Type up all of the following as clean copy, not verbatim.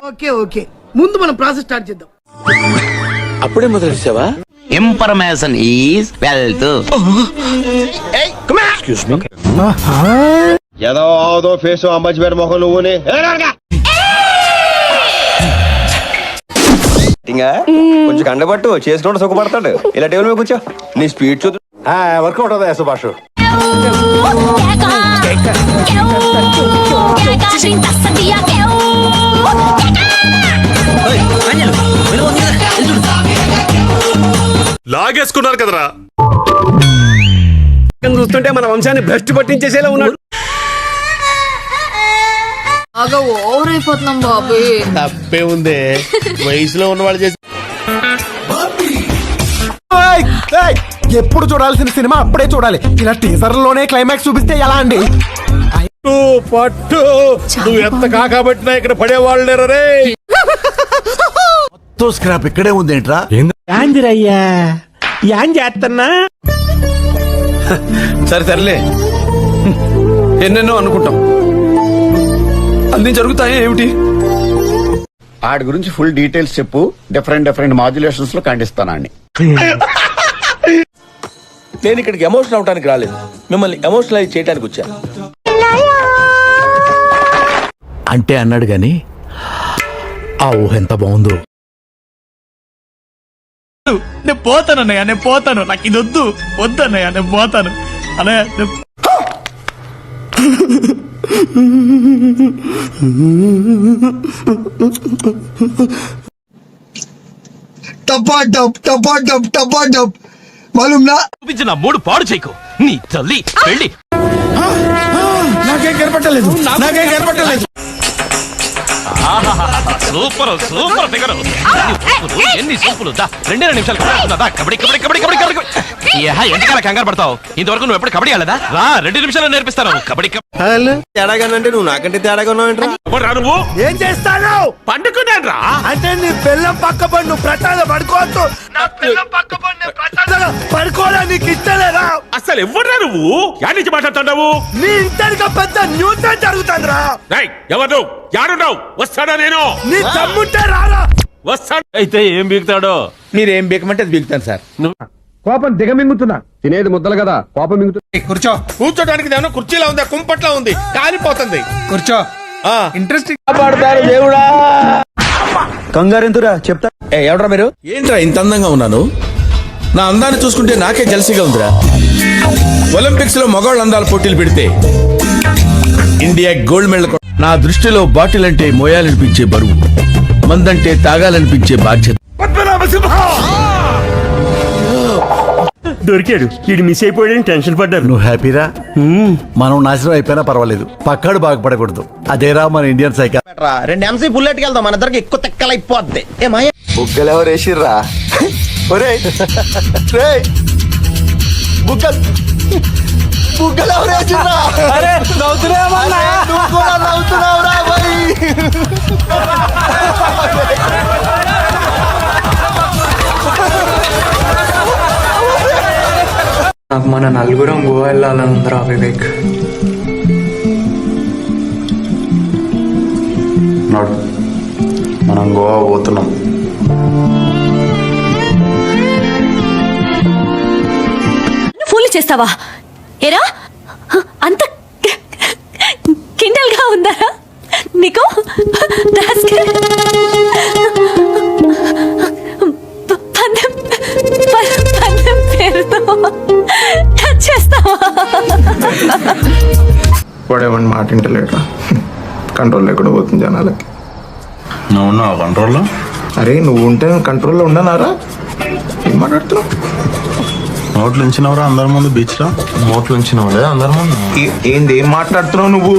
Okay okay, ముందు మనం process start చేద్దాం. అప్పుడే మొదలెట్టావా? Information is wealth. Excuse me. ఏదో ఫేస్ అమ్మాయి మొహం నువ్వునే కొంచెం కండబట్టు చేసుకుంటూ సుఖపడతాడు. ఇలా టేబుల్ మీద కూర్చో, నీ స్పీడ్ చూద్దు. వర్కౌట్ అవుతా సుభాష్. లాగేసుకున్నారు కదరా. చూస్తుంటే మన వంశాన్ని భ్రష్టు పట్టించేసేలా ఉన్నాడు. బాగా ఓవర్ అయిపోతున్నాం బాబు. తప్పే ఉందే, వయసులో ఉన్నవాళ్ళు చేసి. ఎప్పుడు చూడాల్సిన సినిమా అప్పుడే చూడాలి. ఇలా టీజర్ లోనే క్లైమాక్స్ చూపిస్తే ఎలా అండి? పట్టు నువ్వు ఎంత కాకబట్టినా ఇక్కడ పడేవాళ్ళు లేరు రే. మొత్తం స్క్రాప్ ఇక్కడే ఉంది ఏంట్రా? యాందిరయ్యా ఏం చేస్తున్నా? సరే సర్లే, ఎన్నెన్నో అనుకుంటాం, అన్ని జరుగుతాయా ఏమిటి? ఆడి గురించి ఫుల్ డీటెయిల్స్ చెప్పు. డిఫరెంట్ మాడ్యులేషన్స్ లో ఖండిస్తానండి. నేను ఇక్కడికి ఎమోషనల్ అవడానికి రాలేదు, మిమ్మల్ని ఎమోషనలైజ్ చేయడానికి వచ్చాను. అంటే అన్నాడు గాని ఆ ఊహ ఎంత బాగుందో. నేను పోతాను అన్నయ్య, నేను పోతాను. నాకు ఇది వద్దు అన్నయ్య, నేను పోతాను అన్నయ్య. టపాటప్ మాలూమ్నా? చూపించిన మూడు పాడు చేయకు నీ తల్లి వెళ్ళి. నాకేం కనపట్టలేదు. Super super figure. ఎన్ని సూపులు. 2 నిమిషాలు కబడ్డీ కబడ్డీ కబడ్డీ కబడ్డీ కబడ్డీ. ఎంతకాల కంగారు పడతావు? ఇంతవరకు నువ్వు ఎప్పుడు కబడ్డీ ఆడదా? రా 2 నిమిషాలు నేర్పిస్తాను కబడ్డీ. తేడాగానంటే నువ్వు నాకంటే తేడాగా ఉన్నావు. నువ్వు ఏం చేస్తాను? పండుకున్నాను రా. అంటే నీ పిల్లం పక్క పడి నువ్వు ప్రసాద పడుకోవద్దు. నా పిల్లం పక్క పడి నేను ప్రసాద పడుకోవడా నీకు ఇష్టలేదా? అసలు ఎవరురా నువ్వు? యాడ్ నుంచి మాట్లాడుతున్నావు? నీ ఇంటర్గా పెద్ద న్యూటన్ జరుగుతుందిరా. ఎవరు యాడున్నావు? వస్తాడా? నేను నీ తమ్ముంటే రారా. వస్తాడు. అయితే ఏం బీగుతాడో? మీరేం బీకమంటే అది బీకుతాను సార్. కోపం దిగమింగుతున్నా, తినేది ముద్దలు కదా, కోపం మింగుతున్నా. కూర్చో. కూర్చోడానికి ఏమన్నా కుర్చీలా ఉందా? కుంపట్లా ఉంది, కాలిపోతుంది. కూర్చో. ఇంట్రెస్టింగ్. పడతారు దేవుడా. కంగారెంతురా చెప్తా. ఎవడరా మీరు? ఏంట్రా ఇంత అందంగా ఉన్నాను? నా అందాన్ని చూసుకుంటే నాకే జలసిగా ఉందిరా. ఒలింపిక్స్ లో మగవాళ్ళ అందాల పోటీలు పెడితే ఇండియా గోల్డ్ మెడల్. నా దృష్టిలో బాటిల్ అంటే మోయాలనిపించే బరువు, మందంటే తాగాలనిపించే బాధ్యత. దొరికాడు. వీడు మిస్ అయిపోయాడని టెన్షన్ పడ్డారు. నువ్వు హ్యాపీరా? మనం నాశనం అయిపోయినా పర్వాలేదు, పక్కాడు బాగుపడకూడదు. అదేరా మన ఇండియన్ సైకా. 2 MC బుల్లెట్కి వెళ్దాం, మన ఇద్దరికి ఎక్కువ తెక్కలైపోద్ది. బుగ్గలు ఎవరు వేసిర్రా? బుగ్గలు ఎవరు వేసిర్రా? నవ్వుతున్నావురా మరి? నాకు మన నలుగురం గోవా వెళ్ళాలని ఉందిరా వివేక్. నడు, మనం గోవా పోతున్నాం. ఫుల్ చేస్తావా ఏరా? అంత కిండల్ గా ఉందారా నీకు? చేస్తావా? వాడేమని మాట ఇంటలేట, కంట్రోల్ లేకుండా పోతుంది జనాలకి. నువ్వు కంట్రోల్లో? అరే నువ్వు ఉంటే కంట్రోల్లో ఉండనారా? ఏం మాట్లాడుతున్నావు? నోట్లు ఉంచినవరా అందరి ముందు? బీచ్ లో నోట్లు ఉంచినవు లేదా అందరి ముందు? ఏంది ఏం మాట్లాడుతున్నావు నువ్వు?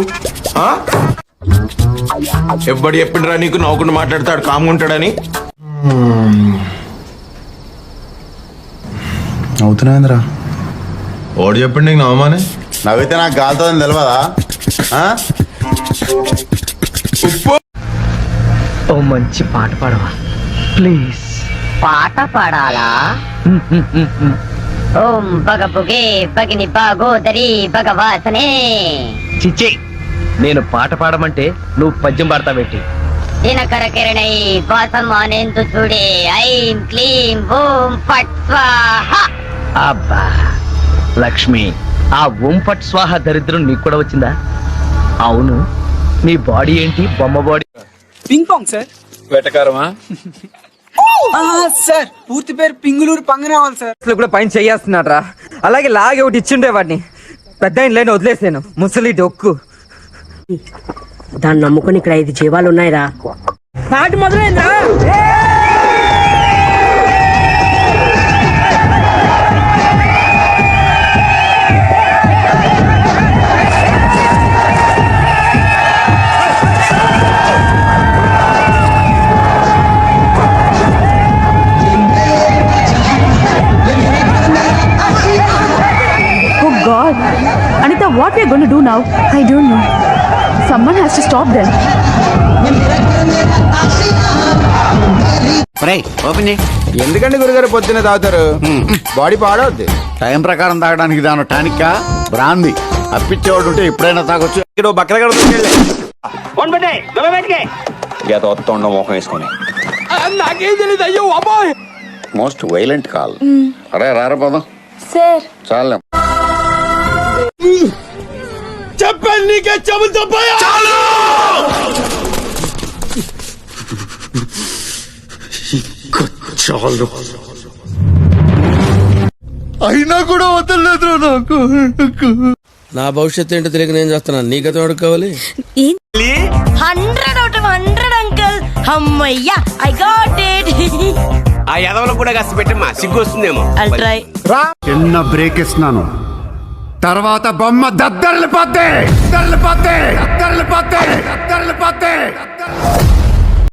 ఎవ్వడు చెప్పిండ్రా నీకు నవ్వుకుంటూ మాట్లాడతాడు కామ్గా ఉంటాడని? అవుతున్నాయిందిరా. ఓడి చెప్పిండి నీకు నవ్వమని. నవ్వితే నాకు గాలుతుందని తెలియదా? ఓ మంచి పాట పాడవా ప్లీజ్? పాట పాడాలా? ఓం పగ పొగే పగిని పాగోదరి భగవాసనే. చిచ్చి నేను పాట పాడమంటే నువ్వు పద్యం పాడతావేంటి? దినకర కిరణై కోసం అనేందు చూడే ఐం క్లీం ఓం ఫట్ స్వాహ. అబ్బా లక్ష్మి, ఆ ఓం ఫట్ స్వాహ దరిద్రం నీకు కూడా వచ్చిందా? అవును, నీ బాడీ ఏంటి? బొమ్మ బాడీ. Ping pong sir. వెటకారమా? సార్ పూర్తి పేరు పింగులూరు పంగనావాలి సార్. కూడా పైన చెయ్యేస్తున్నాడు రా. అలాగే లాగే ఒకటి ఇచ్చిండే వాడిని. పెద్ద ఆయన లేని వదిలేసాను. ముసలి డొక్కు. దాన్ని నమ్ముకుని ఇక్కడ 5 జీవాలు ఉన్నాయిరా. పాట మొదలైందా? Oh God. Anita, what we are going to do now? I don't know. Someone has to stop them. Open ఎందుకంటే గురుగారు పొద్దున్న తాగుతారు? బాడీ పాడవద్దు. టైం ప్రకారం తాగడానికి దాని టానిక్ బ్రాంది అప్పించేవాడు ఉంటే ఎప్పుడైనా తాగొచ్చు. ఇక్కడ బక్కల గత వస్తుండ మోహం వేసుకొని నాకేం తెలియదు. అయ్యో అబ్బాయి. Most violent call. అరే రారా పదం Sir. చాలే. చెప్పండి నీకే చెబుతా పోయా. చాలు. అయినా కూడా వదలలేదు నాకు. నా భవిష్యత్తు ఏంటో తెలియక నేను చేస్తున్నాను. నీ గతం ఎవరికి కావాలి? 100 out of 100 అంకుల్. అమ్మయ్యా, I got it. ఆ యదవలో కూడా కాస్త పెట్టమ్మా, సిగ్గు వస్తుందేమో. I'll try. చిన్న బ్రేక్ ఇస్తున్నాను. తర్వాత బొమ్మ దద్దర్లు పోతే